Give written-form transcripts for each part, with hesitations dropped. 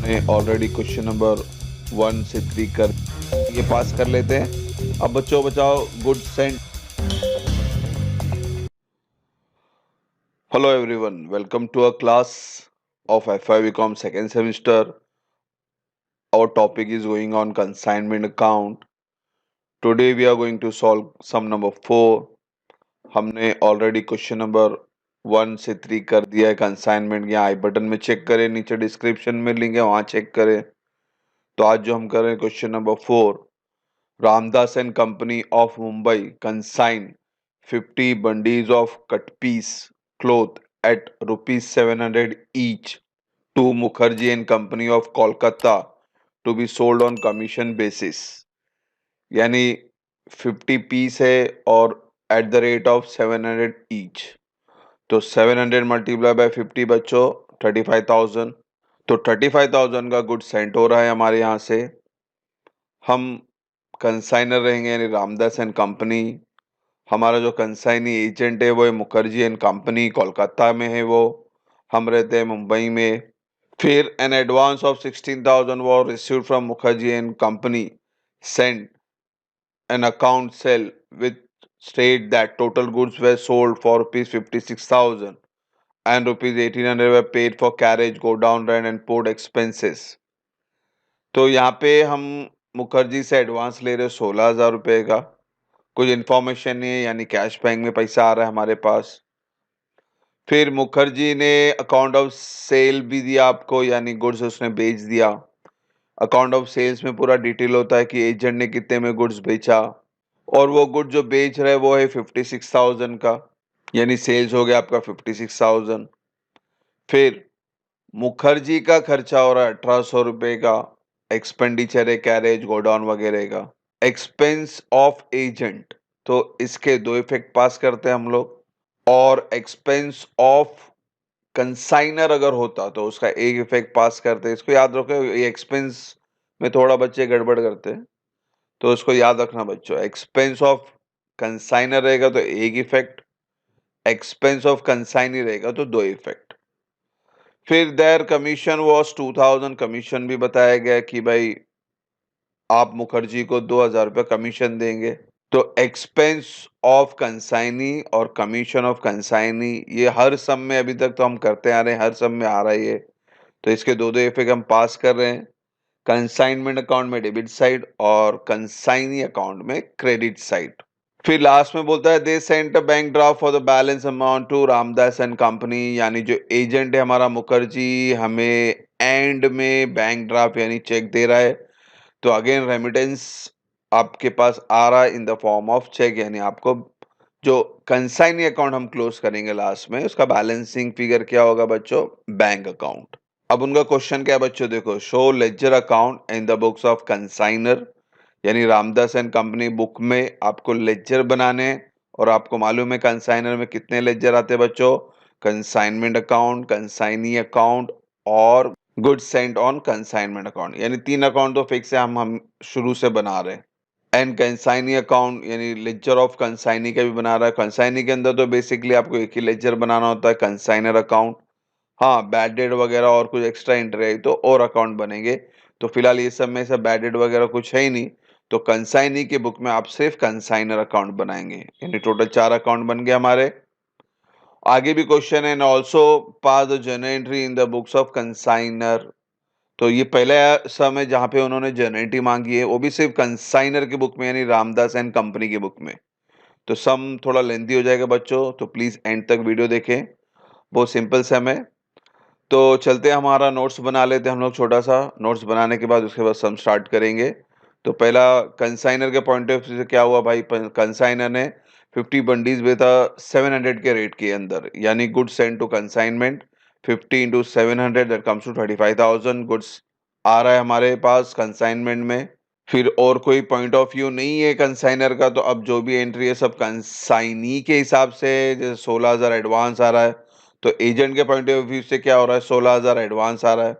ने already question number 1 से 3 कर ये पास कर लेते हैं। अब बच्चों बचाओ गुड सेंट। Hello everyone, welcome to a class of FI second semester. Our topic is going on consignment account. Today we are going to solve sum number 4. हमने ऑलरेडी क्वेश्चन नंबर 1 से 3 कर दिया है। कंसाइनमेंट यहाँ आई बटन में चेक करें, नीचे description में लिंक है वहाँ चेक करें। तो आज जो हम कर रहे हैं question number 4, Ramdas and company of Mumbai consign 50 bundles of cut piece cloth at ₹700 each to Mukherjee and Company of Kolkata to be sold on commission basis। यानी 50 पीस है और at the rate of 700 each. तो 700 multiply by 50 बच्चों 35,000। तो 35,000 का good Saint हो रहा है हमारे यहाँ से। हम कंसाइनर रहेंगे यानी रामदास एंड कंपनी। हमारा जो कंसाइनी एजेंट है वो है मुखर्जी एंड कंपनी, कोलकाता में है वो। हम रहते हैं मुंबई में। फिर an advance of 16,000 was received from Mukherjee and Company sent an account sale which state that total goods were sold for ₹56,000 and ₹1,800 were paid for carriage, go down rent and port expenses। तो यहाँ पे हम मुखर्जी से advance ले रहे 16,000 रुपये का। कुछ इन्फॉर्मेशन नहीं है यानी कैश बैंक में पैसा आ रहा है हमारे पास। फिर मुखर्जी ने अकाउंट ऑफ सेल भी दिया आपको, यानी गुड्स उसने बेच दिया। अकाउंट ऑफ सेल्स में पूरा डिटेल होता है कि एजेंट ने कितने में गुड्स बेचा, और वो गुड जो बेच रहे वो है 56,000 का, यानी सेल्स हो गया आपका 56,000। फिर मुखर्जी का खर्चा हो रहा है 1800 रुपये का, एक्सपेंडिचर है कैरेज गोडाउन वगैरह का। एक्सपेंस ऑफ एजेंट, तो इसके दो इफेक्ट पास करते हैं हम लोग। और एक्सपेंस ऑफ कंसाइनर अगर होता तो उसका एक इफेक्ट पास करते हैं। इसको याद रखो, ये एक्सपेंस में थोड़ा बच्चे गड़बड़ करते हैं तो उसको याद रखना बच्चों। एक्सपेंस ऑफ कंसाइनर रहेगा तो एक इफेक्ट, एक्सपेंस ऑफ कंसाइनी रहेगा तो दो इफेक्ट। फिर देयर कमीशन वॉज 2000, कमीशन भी बताया गया कि भाई आप मुखर्जी को 2000 रुपये कमीशन देंगे। तो एक्सपेंस ऑफ कंसाइनी और कमीशन ऑफ कंसाइनी ये हर सम में अभी तक तो हम करते आ रहे हैं, हर सम में आ रहा है ये। तो इसके दो दो इफेक्ट हम पास कर रहे हैं। कंसाइनमेंट अकाउंट में डेबिट साइड और कंसाइनी अकाउंट में क्रेडिट साइड। फिर लास्ट में बोलता है they sent a bank draft for the balance amount to Ramdas and company, यानी जो एजेंट है हमारा मुखर्जी हमें एंड में बैंक ड्राफ्ट यानी चेक दे रहा है। तो अगेन रेमिटेंस आपके पास आ रहा है in the form of cheque, यानी आपको जो कंसाइनी अकाउंट हम क्लोज करेंगे लास्ट में उसका बैलेंसिंग फिगर क्या होगा बच्चों, बैंक अकाउंट। अब उनका क्वेश्चन क्या है बच्चों, देखो show ledger account in the books of consignor, यानी रामदास एंड कंपनी बुक में आपको लेजर बनाने हैं। और आपको मालूम है कंसाइनर में कितने लेजर आते हैं बच्चों, कंसाइनमेंट अकाउंट, कंसाइनी अकाउंट और good Saint on consignment account, यानी 3 अकाउंट तो फिक्स है, हम शुरू से बना रहे हैं। एंड कंसाइनी अकाउंट यानी लेजर ऑफ कंसाइनी का भी बना रहा है। कंसाइनी के अंदर तो बेसिकली आपको एक ही लेजर बनाना होता है, कंसाइनर अकाउंट। हाँ, बैड डेट वगैरह और कुछ एक्स्ट्रा एंट्री आई तो और अकाउंट बनेंगे। तो फिलहाल ये सब में से बैड डेट वगैरह कुछ है ही नहीं, तो कंसाइनी की बुक में आप सिर्फ कंसाइनर अकाउंट बनाएंगे, यानी टोटल 4 अकाउंट बन गए हमारे। आगे भी क्वेश्चन है, and also pass the journal entry in the books of consignor. तो ये पहला सम है जहां पे उन्होंने जर्नल एंट्री मांगी है, वो भी सिर्फ कंसाइनर की बुक में यानी रामदास एंड कंपनी की बुक में। तो सम थोड़ा लेंथी हो जाएगा बच्चों, तो प्लीज एंड तक वीडियो देखें, बहुत सिंपल सम है। तो चलते हैं, हमारा नोट्स बना लेते हैं हम लोग छोटा सा। नोट्स बनाने के बाद उसके बाद सम स्टार्ट करेंगे। तो पहला कंसाइनर के पॉइंट ऑफ व्यू से क्या हुआ भाई, कंसाइनर ने 50 बंडीज बेचा 700 के रेट के अंदर, यानी goods send to consignment 50 into 700 that comes to 35,000 goods आ रहा है हमारे पास कंसाइनमेंट में। फिर और कोई पॉइंट ऑफ व्यू नहीं है कंसाइनर का, तो अब जो भी एंट्री है सब कंसाइनी के हिसाब से। जैसे 16,000 एडवांस आ रहा है, तो एजेंट के पॉइंट ऑफ व्यू से क्या हो रहा है, 16,000 एडवांस आ रहा है,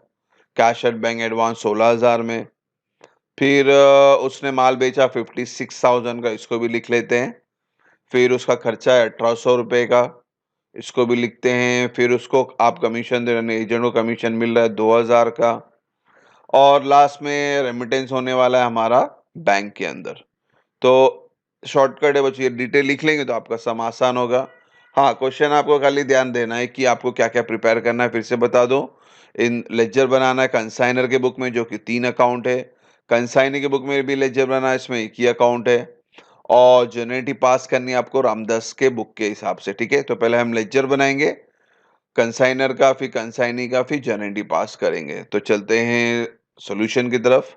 कैश एट बैंक एडवांस 16,000 में। फिर उसने माल बेचा 56,000 का, इसको भी लिख लेते हैं। फिर उसका खर्चा है 1800 रुपये का, इसको भी लिखते हैं। फिर उसको आप कमीशन दे रहे हैं, एजेंट को कमीशन मिल रहा है 2,000 का। और लास्ट में रेमिटेंस होने वाला है हमारा बैंक के अंदर। तो शॉर्टकट है बच्चों, ये डिटेल लिख लेंगे तो आपका सम आसान होगा। हाँ, क्वेश्चन आपको खाली ध्यान देना है कि आपको क्या क्या प्रिपेयर करना है, फिर से बता दो। इन लेजर बनाना है कंसाइनर के बुक में, जो कि 3 अकाउंट है। कंसाइनर के बुक में भी लेजर बनाना है, इसमें एक ही अकाउंट है। और जनरेटिव पास करनी है आपको रामदास के बुक के हिसाब से, ठीक है। तो पहले हम लेजर बनाएंगे कंसाइनर का, फिर कंसाइनी का, फिर जनरेटिव पास करेंगे। तो चलते हैं सॉल्यूशन की तरफ।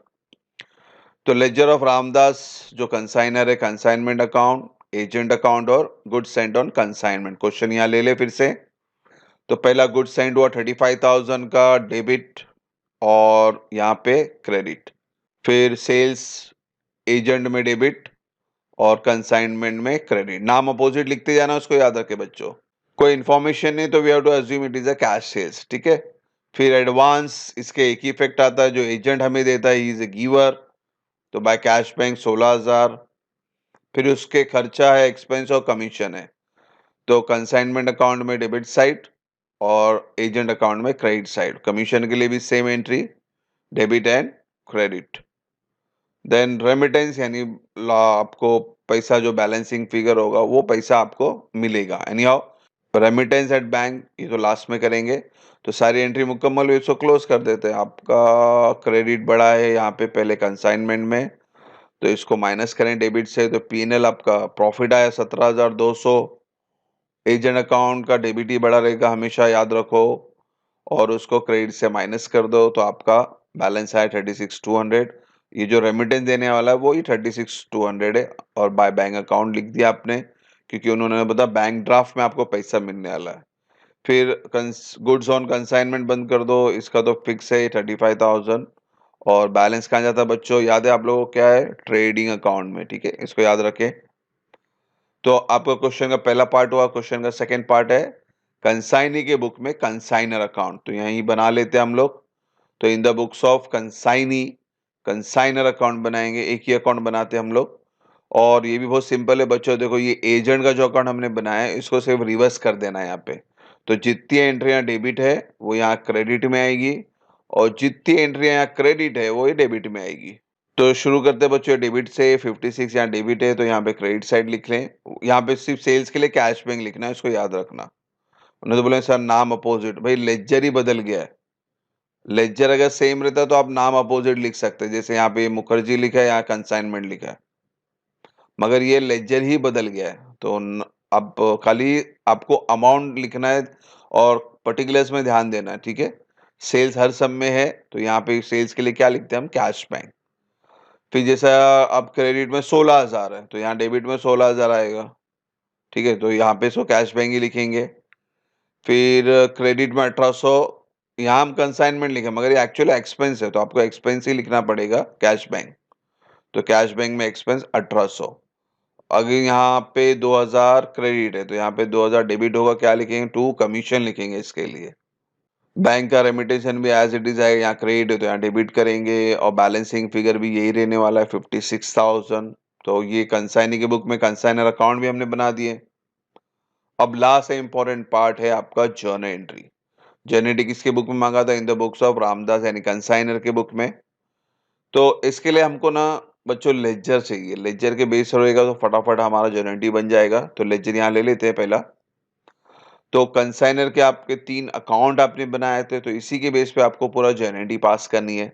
तो लेजर ऑफ रामदास जो कंसाइनर है, कंसाइनमेंट अकाउंट, एजेंट अकाउंट और good Saint on consignment. Question यहाँ ले ले फिर से। तो पहला गुड सेंट हुआ 35,000 का डेबिट और यहाँ पे क्रेडिट। फिर सेल्स एजेंट में डेबिट और कंसाइनमेंट में क्रेडिट। नाम अपोजिट लिखते जाना, उसको याद रखे बच्चों। कोई इंफॉर्मेशन नहीं तो we have to assume it is a cash sales, ठीक है। फिर एडवांस, इसके एक ही इफेक्ट आता है, जो एजेंट हमें देता है ही इज ए गिवर, तो बाय कैश बैंक 16,000। फिर उसके खर्चा है, एक्सपेंस और कमीशन है। तो कंसाइनमेंट अकाउंट में डेबिट साइड और एजेंट अकाउंट में क्रेडिट साइड। कमीशन के लिए भी same entry, debit and credit. Then remittance यानी आपको पैसा जो बैलेंसिंग फिगर होगा वो पैसा आपको मिलेगा। Any how remittance at bank ये तो लास्ट में करेंगे। तो सारी एंट्री मुकम्मल हुई, इसको क्लोज कर देते हैं। आपका क्रेडिट बढ़ा है यहाँ पे पहले कंसाइनमेंट में, तो इसको माइनस करें डेबिट से। तो पीएनएल आपका प्रॉफिट आया 17,200। एजेंट अकाउंट का डेबिट ही बड़ा रहेगा हमेशा, याद रखो। और उसको क्रेडिट से माइनस कर दो तो आपका बैलेंस आया 36,200। ये जो रेमिटेंस देने वाला है वो ही 36,200 है। और बाय बैंक अकाउंट लिख दिया आपने, क्योंकि उन्होंने बताया बैंक ड्राफ्ट में आपको पैसा मिलने वाला है। फिर गुड्स ऑन कंसाइनमेंट बंद कर दो, इसका तो फिक्स है 35,000। और बैलेंस कहाँ जाता है बच्चों, याद है आप लोगों को क्या है, ट्रेडिंग अकाउंट में, ठीक है। इसको याद रखें। तो आपका क्वेश्चन का पहला पार्ट हुआ। क्वेश्चन का सेकंड पार्ट है कंसाइनी के बुक में कंसाइनर अकाउंट। तो यहीं बना लेते हैं हम लोग। तो in the books of consignee consignor account बनाएंगे, एक ही अकाउंट बनाते हैं हम लोग। और ये भी बहुत सिंपल है बच्चों, देखो ये एजेंट का जो अकाउंट हमने बनाया है इसको सिर्फ रिवर्स कर देना है यहाँ पे। तो जितनी एंट्रियां डेबिट है वो यहाँ क्रेडिट में आएगी, और जितनी एंट्रियां यहाँ क्रेडिट है वो ये डेबिट में आएगी। तो शुरू करते हैं बच्चों डेबिट से। 56 यहाँ डेबिट है तो यहाँ पे क्रेडिट साइड लिख लें। यहाँ पे सिर्फ सेल्स के लिए कैश बैंक लिखना है, इसको याद रखना। उन्होंने तो बोले सर नाम अपोजिट, भाई लेजर ही बदल गया है। लेजर अगर सेम रहता तो आप नाम अपोजिट लिख सकते हैं, जैसे यहाँ पे मुखर्जी लिखा है, यहाँ कंसाइनमेंट लिखा है। मगर ये लेजर ही बदल गया है, तो अब खाली आपको अमाउंट लिखना है और पर्टिकुलर्स में ध्यान देना है, ठीक है। सेल्स हर सब में है तो यहाँ पे सेल्स के लिए क्या लिखते हैं हम, कैश बैंक। फिर जैसा अब क्रेडिट में 16,000 है तो यहाँ डेबिट में 16,000 आएगा, ठीक है। तो यहाँ पे सो कैश बैंक ही लिखेंगे। फिर क्रेडिट में 1,800, यहाँ हम कंसाइनमेंट लिखे मगर ये एक्चुअली एक्सपेंस है तो आपको एक्सपेंस ही लिखना पड़ेगा, कैश बैंक। तो कैश बैंक में एक्सपेंस 1,800। अगर यहाँ पे 2,000 क्रेडिट है तो यहाँ पे 2,000 डेबिट होगा, क्या लिखेंगे, टू कमीशन लिखेंगे इसके लिए। बैंक का रेमिटेशन भी एज इट इज आएगा, यहाँ क्रेडिट है तो यहाँ डेबिट करेंगे। और बैलेंसिंग फिगर भी यही रहने वाला है 56,000। तो ये कंसाइनी के बुक में कंसाइनर अकाउंट भी हमने बना दिए। अब लास्ट इंपॉर्टेंट पार्ट है आपका जर्नल एंट्री। जर्नल किसके बुक में मांगा था, इन द बुक्स ऑफ रामदास यानी कंसाइनर के बुक में। तो इसके लिए हमको ना बच्चों लेजर चाहिए। लेजर के बेस रहेगा तो फटाफट हमारा जर्नल बन जाएगा। तो लेजर यहाँ ले लेते हैं पहला। तो कंसाइनर के आपके 3 अकाउंट आपने बनाए थे तो इसी के बेस पे आपको पूरा जर्नल पास करनी है।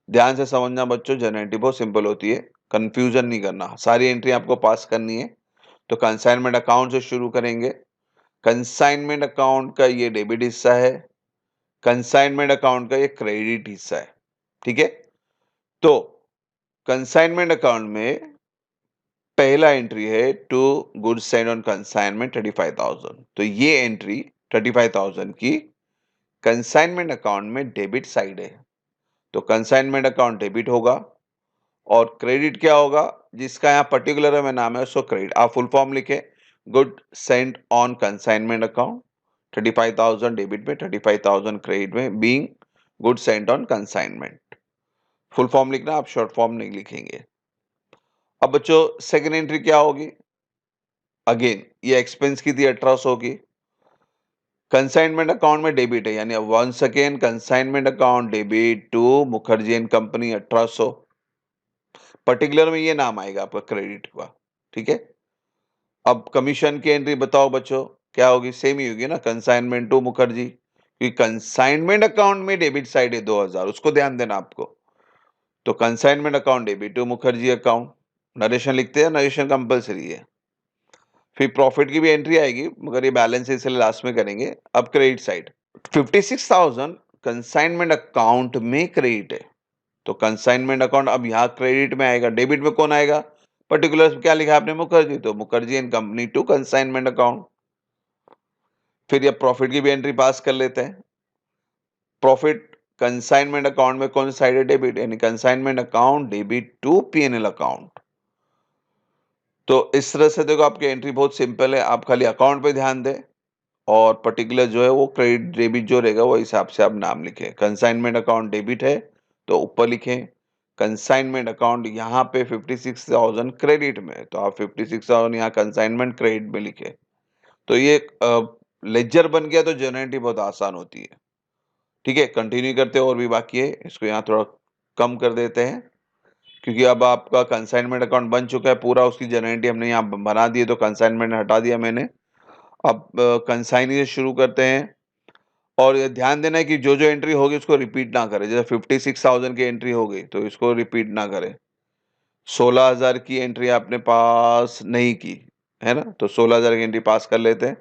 ध्यान से समझना बच्चों, जर्नल बहुत सिंपल होती है, कंफ्यूजन नहीं करना, सारी एंट्री आपको पास करनी है। तो कंसाइनमेंट अकाउंट से शुरू करेंगे। कंसाइनमेंट अकाउंट का ये डेबिट हिस्सा है, कंसाइनमेंट अकाउंट का ये क्रेडिट हिस्सा है, ठीक है। तो कंसाइनमेंट अकाउंट में पहला एंट्री है to goods sent on consignment 35,000। तो ये एंट्री 35,000 की कंसाइनमेंट अकाउंट में डेबिट साइड है। तो कंसाइनमेंट अकाउंट डेबिट होगा और क्रेडिट क्या होगा, जिसका यहाँ पर्टिकुलर में नाम है उसको क्रेडिट। आप फुल फॉर्म लिखे, good Saint on consignment account 35,000 debit में, 35,000 क्रेडिट में, being good Saint on consignment. Full form लिखना, आप शॉर्ट फॉर्म नहीं लिखेंगे। अब बच्चों सेकेंड एंट्री क्या होगी, अगेन ये एक्सपेंस की थी 1,800 की। कंसाइनमेंट अकाउंट में डेबिट है, यानी once again consignment account debit to Mukherjee and company 1800, particular में ये नाम आएगा आपका क्रेडिट का, ठीक है। अब कमीशन की एंट्री बताओ बच्चों, क्या होगी? सेम ही होगी ना, कंसाइनमेंट टू मुखर्जी, क्योंकि कंसाइनमेंट अकाउंट में डेबिट साइड है 2000, उसको ध्यान देना आपको। तो consignment account debit to Mukherjee account, narration लिखते हैं, नरेशन कंपलसरी है। फिर प्रॉफिट की भी एंट्री आएगी, मगर ये बैलेंस है इसलिए लास्ट में करेंगे। अब क्रेडिट साइड 56,000 कंसाइनमेंट अकाउंट में क्रेडिट है, तो कंसाइनमेंट अकाउंट अब यहाँ क्रेडिट में आएगा। डेबिट में कौन आएगा? पर्टिकुलर क्या लिखा आपने? मुखर्जी, तो Mukherjee and company to consignment account. फिर ये प्रॉफिट की भी एंट्री पास कर लेते हैं। प्रॉफिट कंसाइनमेंट अकाउंट में कौन सा साइड है? डेबिट, यानी consignment account debit to PNL account. तो इस तरह से देखो आपकी एंट्री बहुत सिंपल है, आप खाली अकाउंट पे ध्यान दें और पर्टिकुलर जो है वो क्रेडिट डेबिट जो रहेगा वो हिसाब से आप नाम लिखें। कंसाइनमेंट अकाउंट डेबिट है तो ऊपर लिखें कंसाइनमेंट अकाउंट, यहाँ पे 56,000 क्रेडिट में, तो आप 56,000 यहाँ कंसाइनमेंट क्रेडिट में लिखे। तो ये लेजर बन गया तो जनरेटिव बहुत आसान होती है, ठीक है। कंटिन्यू करते हैं, और भी बाकी है, इसको यहाँ थोड़ा कम कर देते हैं, क्योंकि अब आपका कंसाइनमेंट अकाउंट बन चुका है पूरा, उसकी जनरेटिव हमने यहाँ बना दी है, तो कंसाइनमेंट हटा दिया मैंने। अब कंसाइनी से शुरू करते हैं, और ये ध्यान देना है कि जो जो एंट्री होगी उसको रिपीट ना करें। जैसे 56,000 की एंट्री हो गई तो इसको रिपीट ना करें। 16,000 की एंट्री आपने पास नहीं की है ना, तो 16,000 की एंट्री पास कर लेते हैं।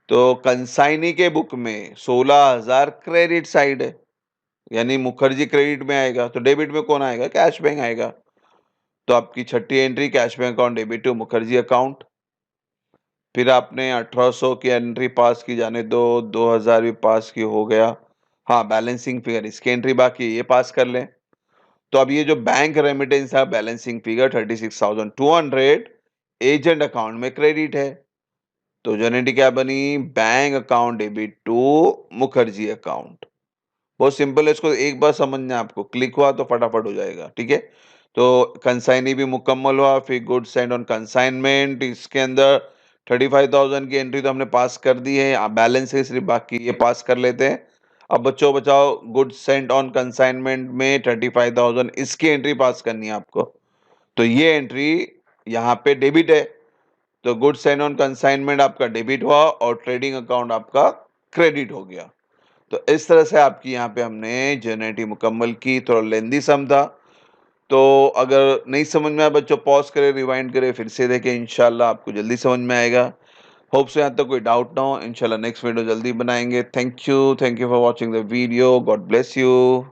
तो कंसाइनी के बुक में 16,000 क्रेडिट साइड है, यानी मुखर्जी क्रेडिट में आएगा, तो डेबिट में कौन आएगा? कैश बैंक आएगा। तो आपकी छठी entry cash bank account debit to Mukherjee account. फिर आपने 1800 की एंट्री पास की, जाने दो, 2000 भी पास की, हो गया। हाँ, बैलेंसिंग फिगर इसकी एंट्री बाकी है, ये पास कर लें। तो अब ये जो बैंक रेमिटेंस है, बैलेंसिंग फिगर 36,200 एजेंट अकाउंट में क्रेडिट है, तो जो एंट्री क्या बनी? Bank account debit to Mukherjee account. बहुत सिंपल है, इसको एक बार समझना है आपको, क्लिक हुआ तो फटाफट हो जाएगा, ठीक है। तो कंसाइनी भी मुकम्मल हुआ। फिर गुड सेंड ऑन कंसाइनमेंट, इसके अंदर 35,000 की एंट्री तो हमने पास कर दी है, बैलेंस है सिर्फ बाकी, ये पास कर लेते हैं। अब बच्चों बचाओ, गुड सेंड ऑन कंसाइनमेंट में 35,000 इसकी एंट्री पास करनी है आपको, तो ये एंट्री यहाँ पे डेबिट है, तो गुड सेंड ऑन कंसाइनमेंट आपका डेबिट हुआ और ट्रेडिंग अकाउंट आपका क्रेडिट हो गया। तो इस तरह से आपकी यहाँ पे हमने जनरेटिव मुकम्मल की। थोड़ा लेंदी सम था, तो अगर नहीं समझ में आया बच्चों पॉज करें, रिवाइंड करें, फिर से देखें, इंशाल्लाह आपको जल्दी समझ में आएगा। होप सो यहाँ तक कोई डाउट ना हो। इंशाल्लाह नेक्स्ट वीडियो जल्दी बनाएंगे। Thank you for watching the video. God bless you.